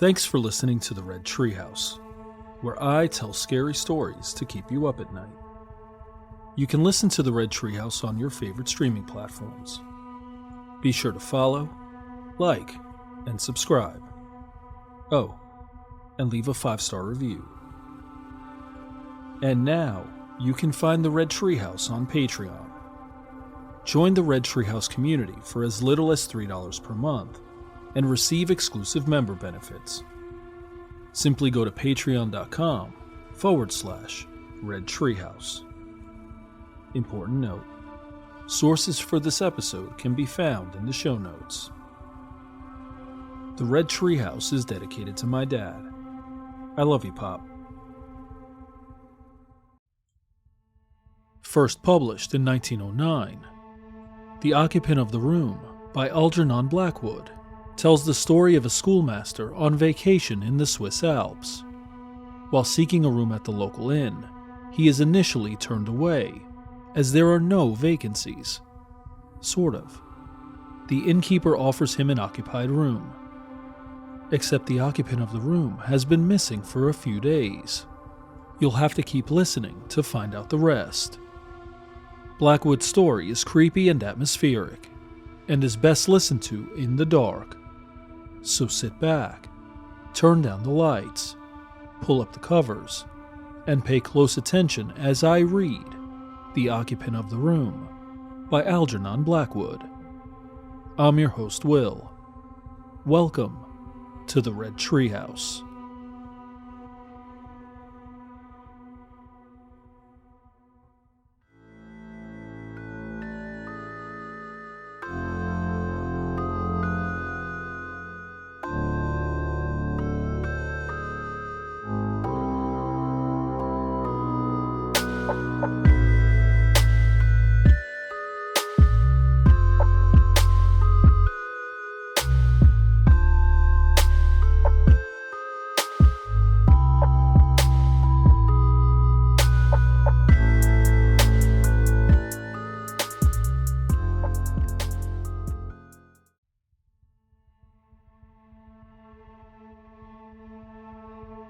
Thanks for listening to the Red Treehouse, where I tell scary stories to keep you up at night. You can listen to the Red Treehouse on your favorite streaming platforms. Be sure to follow, like, and subscribe. Oh, and leave a 5-star review. And now, you can find the Red Treehouse on Patreon. Join the Red Treehouse community for as little as $3 per month and receive exclusive member benefits. Simply go to patreon.com/Red Treehouse. Important note: sources for this episode can be found in the show notes. The Red Treehouse is dedicated to my dad. I love you, Pop. First published in 1909, The Occupant of the Room by Algernon Blackwood tells the story of a schoolmaster on vacation in the Swiss Alps. While seeking a room at the local inn, he is initially turned away, as there are no vacancies. Sort of. The innkeeper offers him an occupied room. Except the occupant of the room has been missing for a few days. You'll have to keep listening to find out the rest. Blackwood's story is creepy and atmospheric, and is best listened to in the dark. So sit back, turn down the lights, pull up the covers, and pay close attention as I read The Occupant of the Room by Algernon Blackwood. I'm your host, Will. Welcome to the Red Treehouse.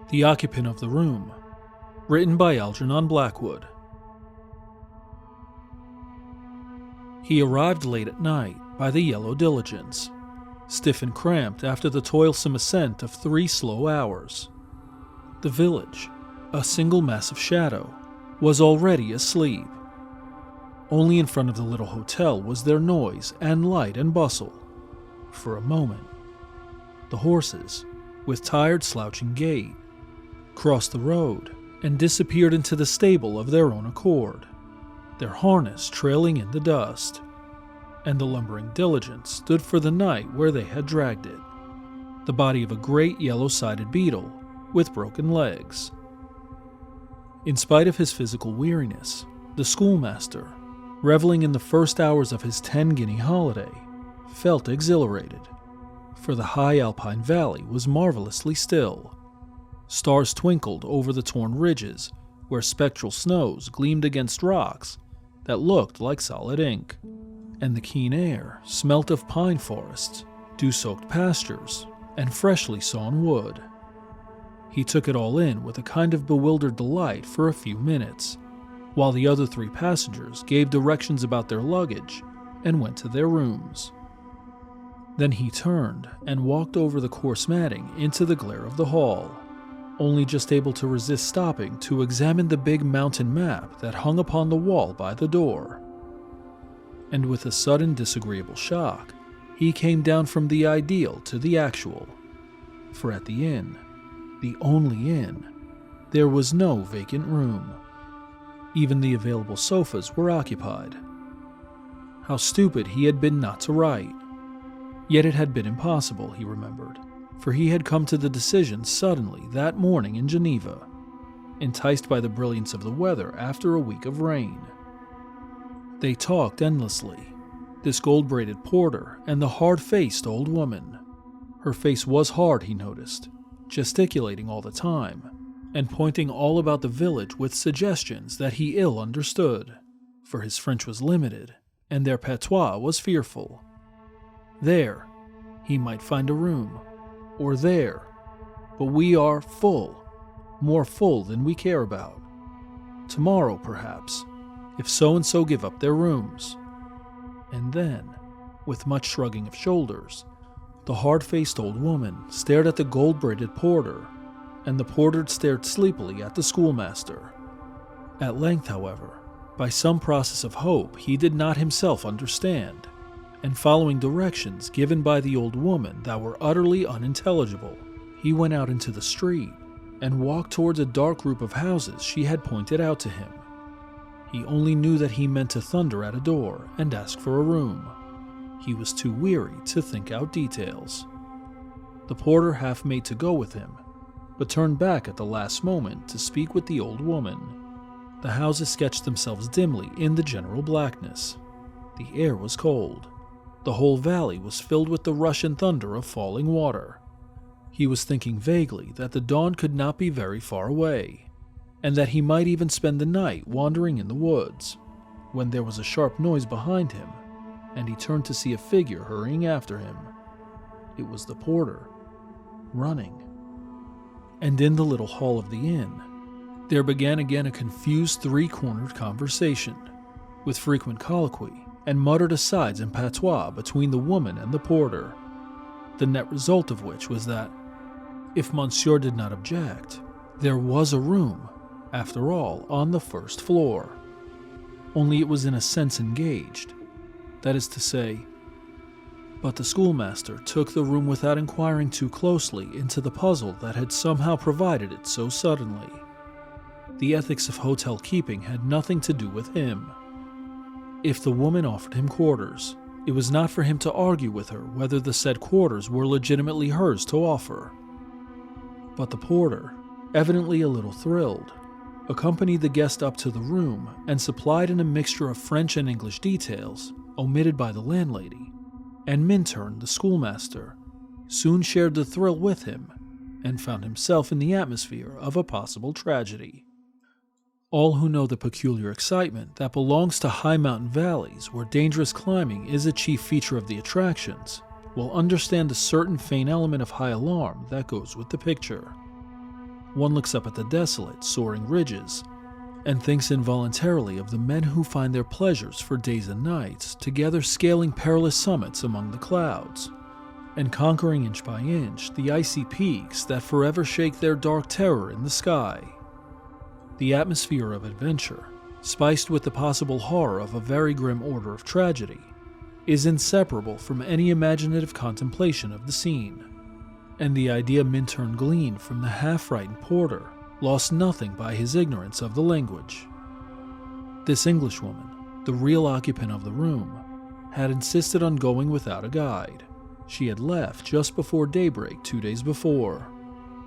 The Occupant of the Room, written by Algernon Blackwood. He arrived late at night by the yellow diligence, stiff and cramped after the toilsome ascent of 3 slow hours. The village, a single mass of shadow, was already asleep. Only in front of the little hotel was there noise and light and bustle. For a moment, the horses, with tired slouching gait, crossed the road and disappeared into the stable of their own accord, their harness trailing in the dust, and the lumbering diligence stood for the night where they had dragged it, the body of a great yellow-sided beetle with broken legs. In spite of his physical weariness, the schoolmaster, reveling in the first hours of his 10-guinea holiday, felt exhilarated, for the high alpine valley was marvelously still. Stars twinkled over the torn ridges where spectral snows gleamed against rocks that looked like solid ink, and the keen air smelt of pine forests, dew-soaked pastures, and freshly sawn wood. He took it all in with a kind of bewildered delight for a few minutes, while the other 3 passengers gave directions about their luggage and went to their rooms. Then he turned and walked over the coarse matting into the glare of the hall, only just able to resist stopping to examine the big mountain map that hung upon the wall by the door. And with a sudden disagreeable shock, he came down from the ideal to the actual, for at the inn, the only inn, there was no vacant room. Even the available sofas were occupied. How stupid he had been not to write. Yet it had been impossible, he remembered, for he had come to the decision suddenly that morning in Geneva, enticed by the brilliance of the weather after a week of rain. They talked endlessly, this gold-braided porter and the hard-faced old woman. Her face was hard, he noticed, gesticulating all the time, and pointing all about the village with suggestions that he ill understood, for his French was limited, and their patois was fearful. There, he might find a room, or there, but we are full, more full than we care about. Tomorrow, perhaps, if so-and-so give up their rooms." And then, with much shrugging of shoulders, the hard-faced old woman stared at the gold-braided porter, and the porter stared sleepily at the schoolmaster. At length, however, by some process of hope he did not himself understand, and following directions given by the old woman that were utterly unintelligible, he went out into the street and walked towards a dark group of houses she had pointed out to him. He only knew that he meant to thunder at a door and ask for a room. He was too weary to think out details. The porter half made to go with him, but turned back at the last moment to speak with the old woman. The houses sketched themselves dimly in the general blackness. The air was cold. The whole valley was filled with the rush and thunder of falling water. He was thinking vaguely that the dawn could not be very far away, and that he might even spend the night wandering in the woods, when there was a sharp noise behind him, and he turned to see a figure hurrying after him. It was the porter, running. And in the little hall of the inn, there began again a confused three-cornered conversation, with frequent colloquy and muttered asides in patois between the woman and the porter, the net result of which was that, if Monsieur did not object, there was a room, after all, on the first floor. Only it was in a sense engaged, that is to say, but the schoolmaster took the room without inquiring too closely into the puzzle that had somehow provided it so suddenly. The ethics of hotel keeping had nothing to do with him. If the woman offered him quarters, it was not for him to argue with her whether the said quarters were legitimately hers to offer. But the porter, evidently a little thrilled, accompanied the guest up to the room and supplied in a mixture of French and English details, omitted by the landlady, and Minturn, the schoolmaster, soon shared the thrill with him and found himself in the atmosphere of a possible tragedy. All who know the peculiar excitement that belongs to high mountain valleys where dangerous climbing is a chief feature of the attractions will understand a certain faint element of high alarm that goes with the picture. One looks up at the desolate, soaring ridges and thinks involuntarily of the men who find their pleasures for days and nights together scaling perilous summits among the clouds, and conquering inch by inch the icy peaks that forever shake their dark terror in the sky. The atmosphere of adventure, spiced with the possible horror of a very grim order of tragedy, is inseparable from any imaginative contemplation of the scene, and the idea Minturn gleaned from the half-frightened porter lost nothing by his ignorance of the language. This Englishwoman, the real occupant of the room, had insisted on going without a guide. She had left just before daybreak 2 days before.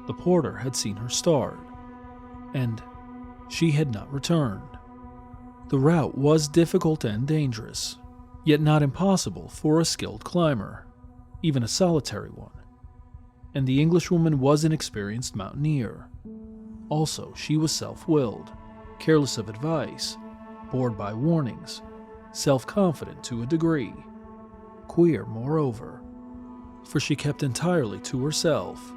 The porter had seen her start, and she had not returned. The route was difficult and dangerous, yet not impossible for a skilled climber, even a solitary one. And the Englishwoman was an experienced mountaineer. Also, she was self-willed, careless of advice, bored by warnings, self-confident to a degree. Queer, moreover, for she kept entirely to herself,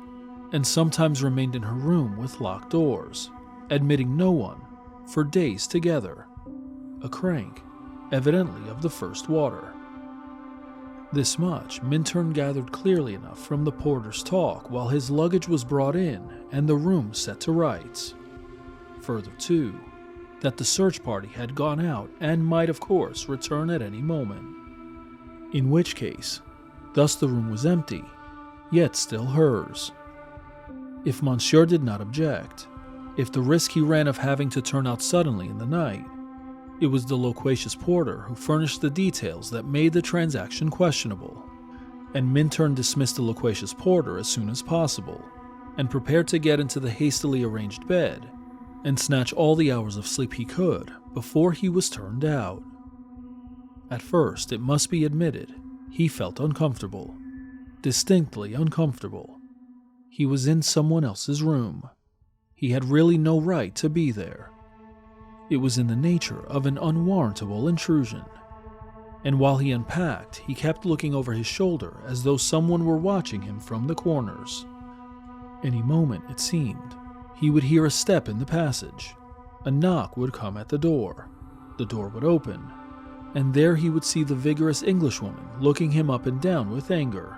and sometimes remained in her room with locked doors, admitting no one, for days together. A crank, evidently of the first water. This much Minturn gathered clearly enough from the porter's talk while his luggage was brought in and the room set to rights. Further, too, that the search party had gone out and might, of course, return at any moment. In which case, thus the room was empty, yet still hers. If Monsieur did not object, if the risk he ran of having to turn out suddenly in the night, it was the loquacious porter who furnished the details that made the transaction questionable, and Minturn dismissed the loquacious porter as soon as possible, and prepared to get into the hastily arranged bed, and snatch all the hours of sleep he could before he was turned out. At first, it must be admitted, he felt uncomfortable, distinctly uncomfortable. He was in someone else's room. He had really no right to be there. It was in the nature of an unwarrantable intrusion. And while he unpacked, he kept looking over his shoulder as though someone were watching him from the corners. Any moment, it seemed, he would hear a step in the passage. A knock would come at the door would open, and there he would see the vigorous Englishwoman looking him up and down with anger.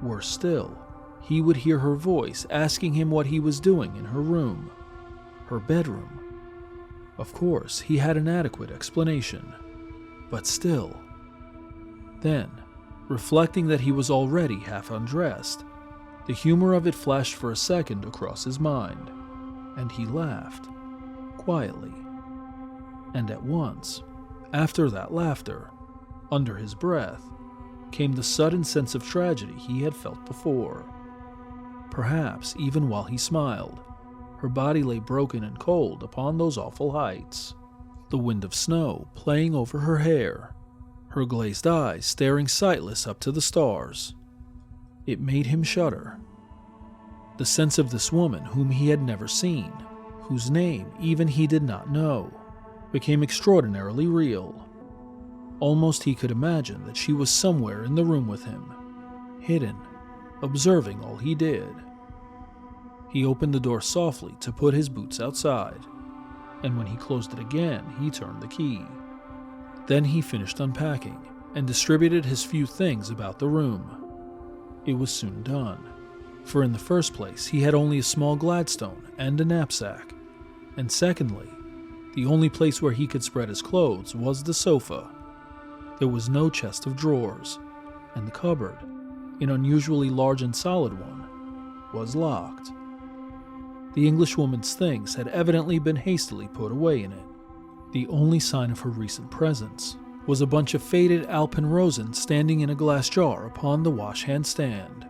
Worse still, he would hear her voice asking him what he was doing in her room, her bedroom. Of course, he had an adequate explanation, but still. Then, reflecting that he was already half undressed, the humor of it flashed for a second across his mind, and he laughed, quietly. And at once, after that laughter, under his breath, came the sudden sense of tragedy he had felt before. Perhaps even while he smiled, her body lay broken and cold upon those awful heights, the wind of snow playing over her hair, her glazed eyes staring sightless up to the stars. It made him shudder. The sense of this woman whom he had never seen, whose name even he did not know, became extraordinarily real. Almost he could imagine that she was somewhere in the room with him, hidden, observing all he did. He opened the door softly to put his boots outside, and when he closed it again, he turned the key. Then he finished unpacking and distributed his few things about the room. It was soon done, for in the first place he had only a small Gladstone and a knapsack, and secondly, the only place where he could spread his clothes was the sofa. There was no chest of drawers, and the cupboard, an unusually large and solid one, was locked. The Englishwoman's things had evidently been hastily put away in it. The only sign of her recent presence was a bunch of faded Alpen rosin standing in a glass jar upon the wash-hand stand.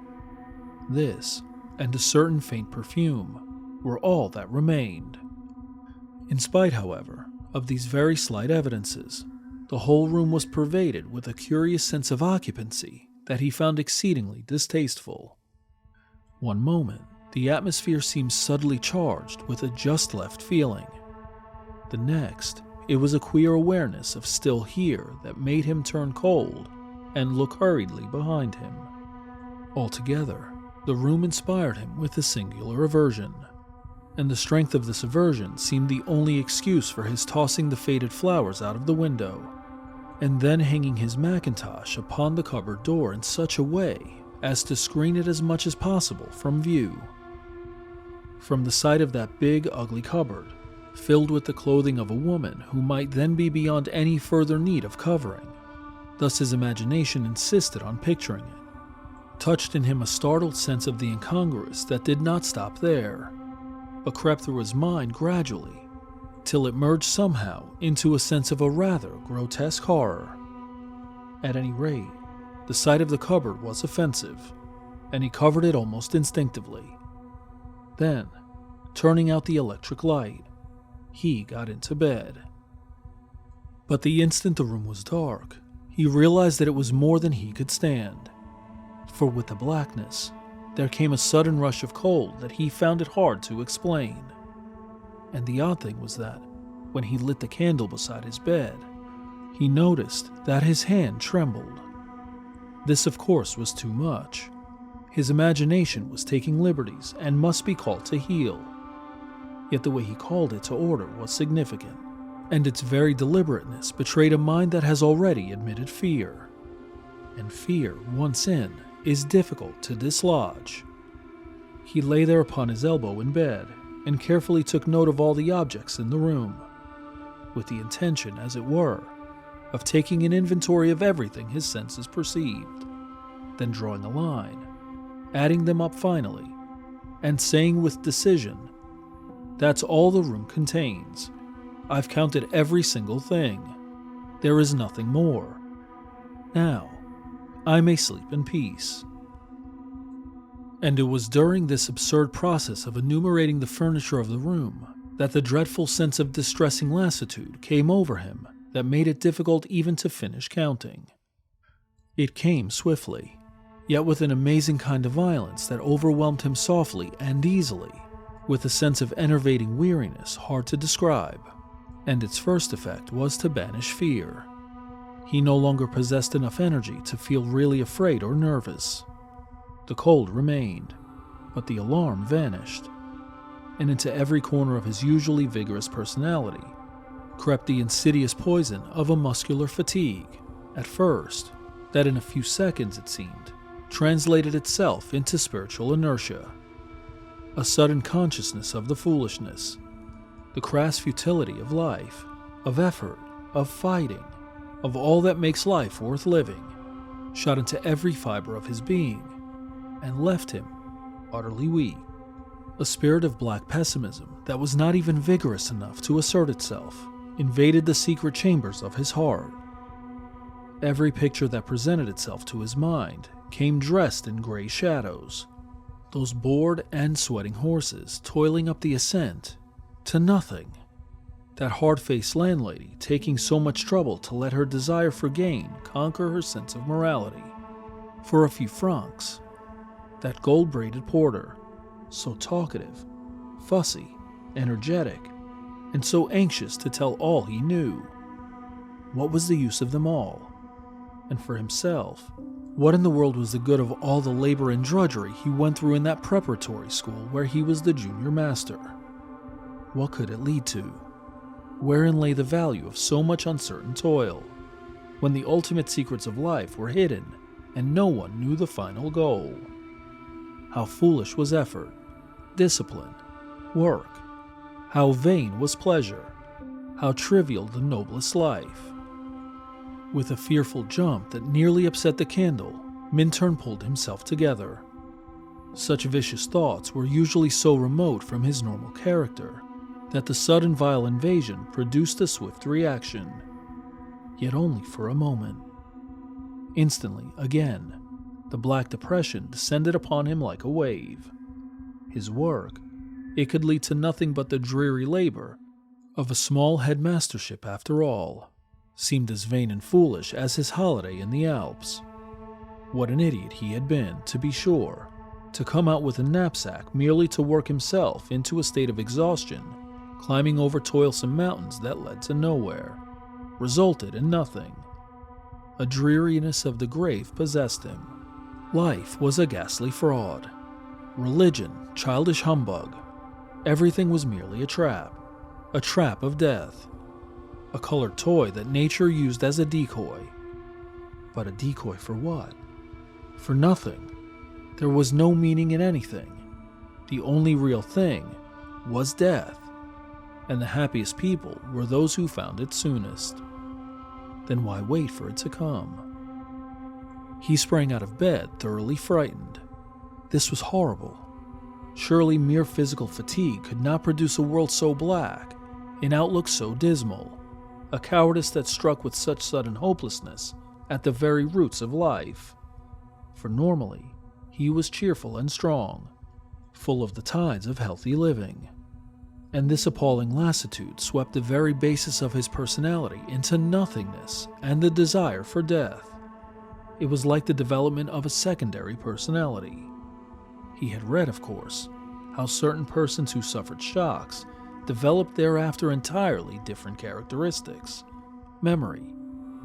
This, and a certain faint perfume, were all that remained. In spite, however, of these very slight evidences, the whole room was pervaded with a curious sense of occupancy that he found exceedingly distasteful. One moment, the atmosphere seemed suddenly charged with a just-left feeling. The next, it was a queer awareness of still here that made him turn cold and look hurriedly behind him. Altogether, the room inspired him with a singular aversion, and the strength of this aversion seemed the only excuse for his tossing the faded flowers out of the window, and then hanging his mackintosh upon the cupboard door in such a way as to screen it as much as possible from view. From the sight of that big, ugly cupboard, filled with the clothing of a woman who might then be beyond any further need of covering, thus his imagination insisted on picturing it, touched in him a startled sense of the incongruous that did not stop there, but crept through his mind gradually, till it merged somehow into a sense of a rather grotesque horror. At any rate, the sight of the cupboard was offensive, and he covered it almost instinctively. Then, turning out the electric light, he got into bed. But the instant the room was dark, he realized that it was more than he could stand. For with the blackness, there came a sudden rush of cold that he found it hard to explain. And the odd thing was that, when he lit the candle beside his bed, he noticed that his hand trembled. This, of course, was too much. His imagination was taking liberties and must be called to heel. Yet the way he called it to order was significant, and its very deliberateness betrayed a mind that has already admitted fear. And fear, once in, is difficult to dislodge. He lay there upon his elbow in bed and carefully took note of all the objects in the room, with the intention, as it were, of taking an inventory of everything his senses perceived, then drawing a line, adding them up finally, and saying with decision, "That's all the room contains. I've counted every single thing. There is nothing more. Now, I may sleep in peace." And it was during this absurd process of enumerating the furniture of the room that the dreadful sense of distressing lassitude came over him that made it difficult even to finish counting. It came swiftly, yet with an amazing kind of violence that overwhelmed him softly and easily, with a sense of enervating weariness hard to describe, and its first effect was to banish fear. He no longer possessed enough energy to feel really afraid or nervous. The cold remained, But the alarm vanished, and into every corner of his usually vigorous personality crept the insidious poison of a muscular fatigue, at first, that in a few seconds, it seemed, translated itself into spiritual inertia. A sudden consciousness of the foolishness, the crass futility of life, of effort, of fighting, of all that makes life worth living, shot into every fiber of his being, and left him utterly weak. A spirit of black pessimism that was not even vigorous enough to assert itself invaded the secret chambers of his heart. Every picture that presented itself to his mind came dressed in gray shadows. Those bored and sweating horses toiling up the ascent to nothing. That hard-faced landlady taking so much trouble to let her desire for gain conquer her sense of morality for a few francs. That gold-braided porter, so talkative, fussy, energetic, and so anxious to tell all he knew. What was the use of them all? And for himself, what in the world was the good of all the labor and drudgery he went through in that preparatory school where he was the junior master? What could it lead to? Wherein lay the value of so much uncertain toil, when the ultimate secrets of life were hidden and no one knew the final goal? How foolish was effort, discipline, work. How vain was pleasure. How trivial the noblest life. With a fearful jump that nearly upset the candle, Minturn pulled himself together. Such vicious thoughts were usually so remote from his normal character that the sudden vile invasion produced a swift reaction, yet only for a moment. Instantly, again, the black depression descended upon him like a wave. His work, it could lead to nothing but the dreary labor of a small headmastership after all, seemed as vain and foolish as his holiday in the Alps. What an idiot he had been, to be sure, to come out with a knapsack merely to work himself into a state of exhaustion, climbing over toilsome mountains that led to nowhere, resulted in nothing. A dreariness of the grave possessed him. Life was a ghastly fraud. Religion, childish humbug. Everything was merely a trap of death. A colored toy that nature used as a decoy. But a decoy for what? For nothing. There was no meaning in anything. The only real thing was death, and the happiest people were those who found it soonest. Then why wait for it to come? He sprang out of bed, thoroughly frightened. This was horrible. Surely mere physical fatigue could not produce a world so black, an outlook so dismal, a cowardice that struck with such sudden hopelessness at the very roots of life. For normally, he was cheerful and strong, full of the tides of healthy living. And this appalling lassitude swept the very basis of his personality into nothingness and the desire for death. It was like the development of a secondary personality. He had read, of course, how certain persons who suffered shocks developed thereafter entirely different characteristics, memory,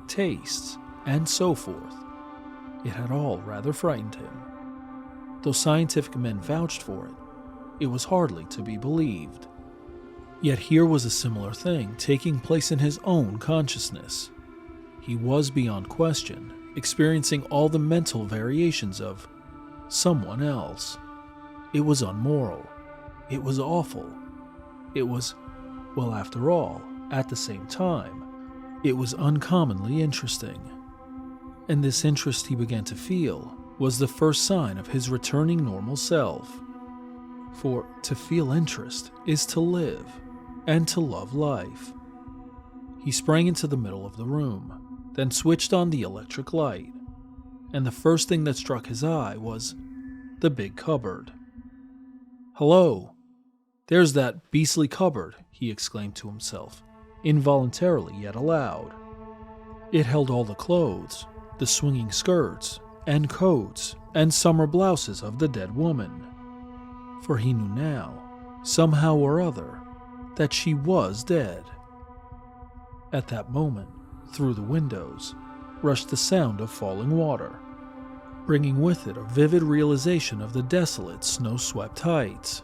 tastes, and so forth. It had all rather frightened him. Though scientific men vouched for it, it was hardly to be believed. Yet here was a similar thing taking place in his own consciousness. He was beyond question experiencing all the mental variations of someone else. It was unmoral. It was awful. It was, well, after all, at the same time, it was uncommonly interesting. And this interest he began to feel was the first sign of his returning normal self. For to feel interest is to live and to love life. He sprang into the middle of the room, then switched on the electric light, and the first thing that struck his eye was the big cupboard. "Hello! There's that beastly cupboard," he exclaimed to himself, involuntarily yet aloud. It held all the clothes, the swinging skirts, and coats, and summer blouses of the dead woman. For he knew now, somehow or other, that she was dead. At that moment, through the windows, rushed the sound of falling water. bringing with it a vivid realization of the desolate, snow-swept heights.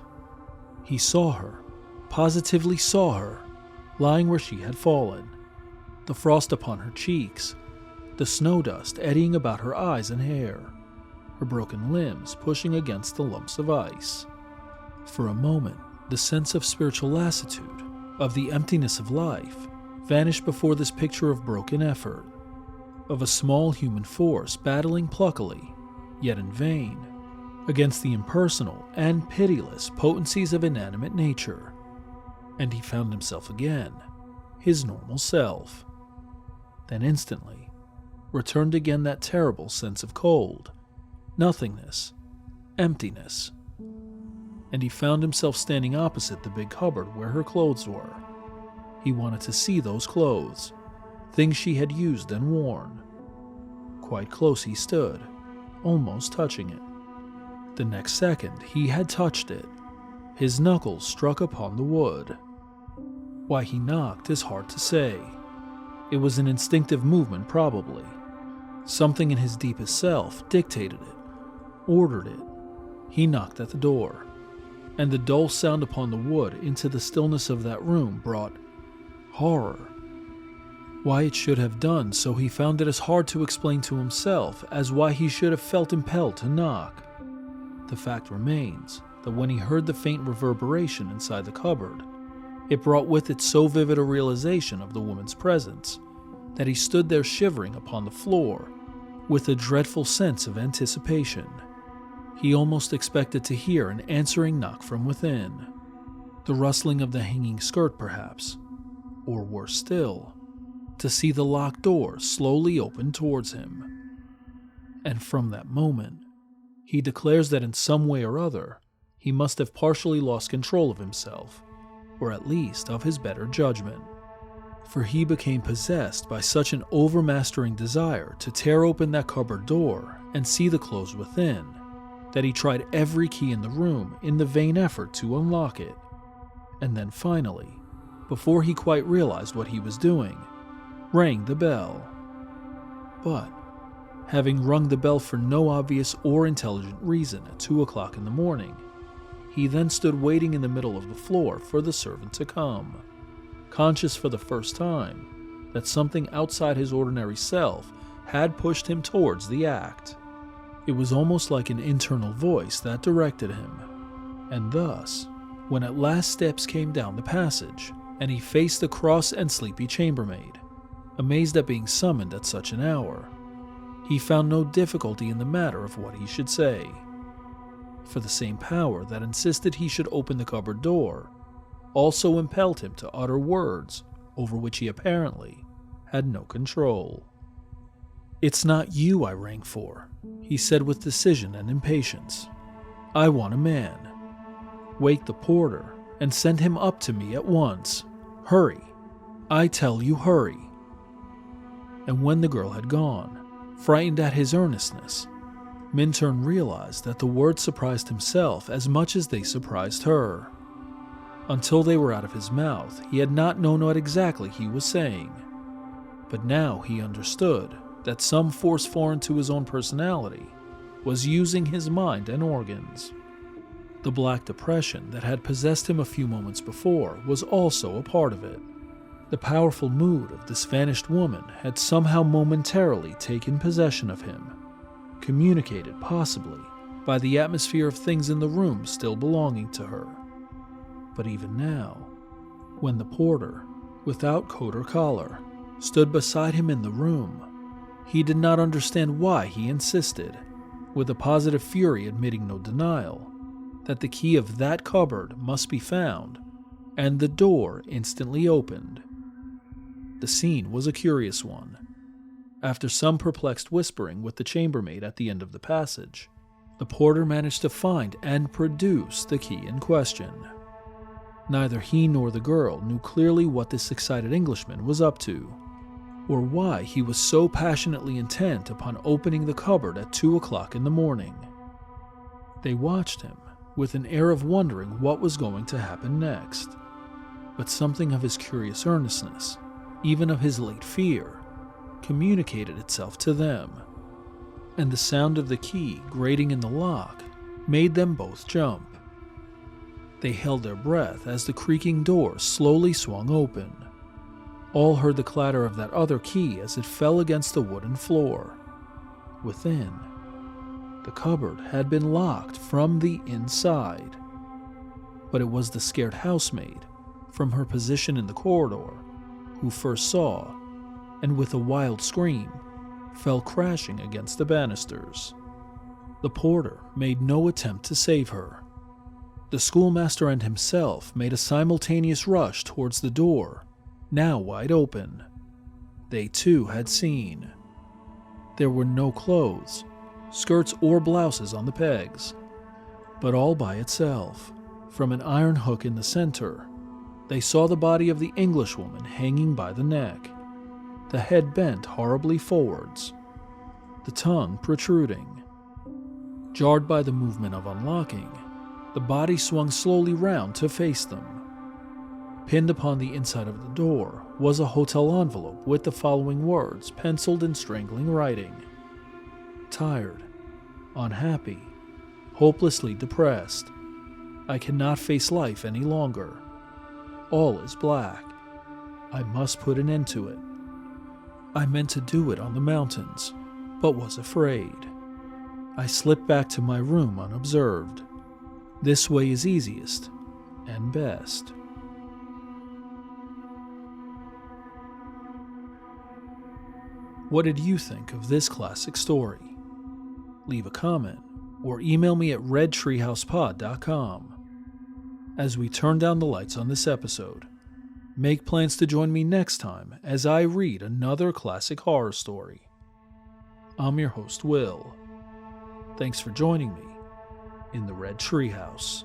He saw her, positively saw her, lying where she had fallen, the frost upon her cheeks, the snow dust eddying about her eyes and hair, her broken limbs pushing against the lumps of ice. For a moment, the sense of spiritual lassitude, of the emptiness of life, vanished before this picture of broken effort, of a small human force battling pluckily, yet in vain, against the impersonal and pitiless potencies of inanimate nature. And he found himself again, his normal self. Then instantly, returned again that terrible sense of cold, nothingness, emptiness. And he found himself standing opposite the big cupboard where her clothes were. He wanted to see those clothes, things she had used and worn. Quite close he stood, almost touching it. The next second he had touched it. His knuckles struck upon the wood. Why he knocked is hard to say. It was an instinctive movement probably. Something in his deepest self dictated it, ordered it. He knocked at the door, and the dull sound upon the wood into the stillness of that room brought horror. Why it should have done so he found it as hard to explain to himself as why he should have felt impelled to knock. The fact remains that when he heard the faint reverberation inside the cupboard, it brought with it so vivid a realization of the woman's presence that he stood there shivering upon the floor with a dreadful sense of anticipation. He almost expected to hear an answering knock from within, the rustling of the hanging skirt perhaps, or worse still, to see the locked door slowly open towards him. And from that moment, he declares that in some way or other, he must have partially lost control of himself, or at least of his better judgment. For he became possessed by such an overmastering desire to tear open that cupboard door and see the clothes within, that he tried every key in the room in the vain effort to unlock it. And then finally, before he quite realized what he was doing, rang the bell. But, having rung the bell for no obvious or intelligent reason at 2 o'clock in the morning, he then stood waiting in the middle of the floor for the servant to come, conscious for the first time that something outside his ordinary self had pushed him towards the act. It was almost like an internal voice that directed him, and thus, when at last steps came down the passage, and he faced the cross and sleepy chambermaid, amazed at being summoned at such an hour, he found no difficulty in the matter of what he should say. For the same power that insisted he should open the cupboard door also impelled him to utter words over which he apparently had no control. "It's not you I rang for," he said with decision and impatience. "I want a man. Wake the porter and send him up to me at once. Hurry. I tell you, hurry." And when the girl had gone, frightened at his earnestness, Minturn realized that the words surprised himself as much as they surprised her. Until they were out of his mouth, he had not known what exactly he was saying. But now he understood that some force foreign to his own personality was using his mind and organs. The black depression that had possessed him a few moments before was also a part of it. The powerful mood of this vanished woman had somehow momentarily taken possession of him, communicated possibly by the atmosphere of things in the room still belonging to her. But even now, when the porter, without coat or collar, stood beside him in the room, he did not understand why he insisted, with a positive fury admitting no denial, that the key of that cupboard must be found, and the door instantly opened. The scene was a curious one. After some perplexed whispering with the chambermaid at the end of the passage, the porter managed to find and produce the key in question. Neither he nor the girl knew clearly what this excited Englishman was up to, or why he was so passionately intent upon opening the cupboard at 2 o'clock in the morning. They watched him with an air of wondering what was going to happen next, but something of his curious earnestness, even of his late fear, communicated itself to them. and the sound of the key grating in the lock made them both jump. They held their breath as the creaking door slowly swung open. All heard the clatter of that other key as it fell against the wooden floor. Within, the cupboard had been locked from the inside. But it was the scared housemaid, from her position in the corridor, who first saw, and with a wild scream, fell crashing against the banisters. The porter made no attempt to save her. The schoolmaster and himself made a simultaneous rush towards the door, now wide open. They too had seen. There were no clothes, skirts or blouses on the pegs, but all by itself, from an iron hook in the center, they saw the body of the Englishwoman hanging by the neck, the head bent horribly forwards, the tongue protruding. Jarred by the movement of unlocking, the body swung slowly round to face them. Pinned upon the inside of the door was a hotel envelope with the following words penciled in strangling writing: "Tired, unhappy, hopelessly depressed. I cannot face life any longer. All is black. I must put an end to it. I meant to do it on the mountains, but was afraid. I slipped back to my room unobserved. This way is easiest and best." What did you think of this classic story? Leave a comment or email me at redtreehousepod.com. As we turn down the lights on this episode, make plans to join me next time as I read another classic horror story. I'm your host, Will. Thanks for joining me in the Red Treehouse.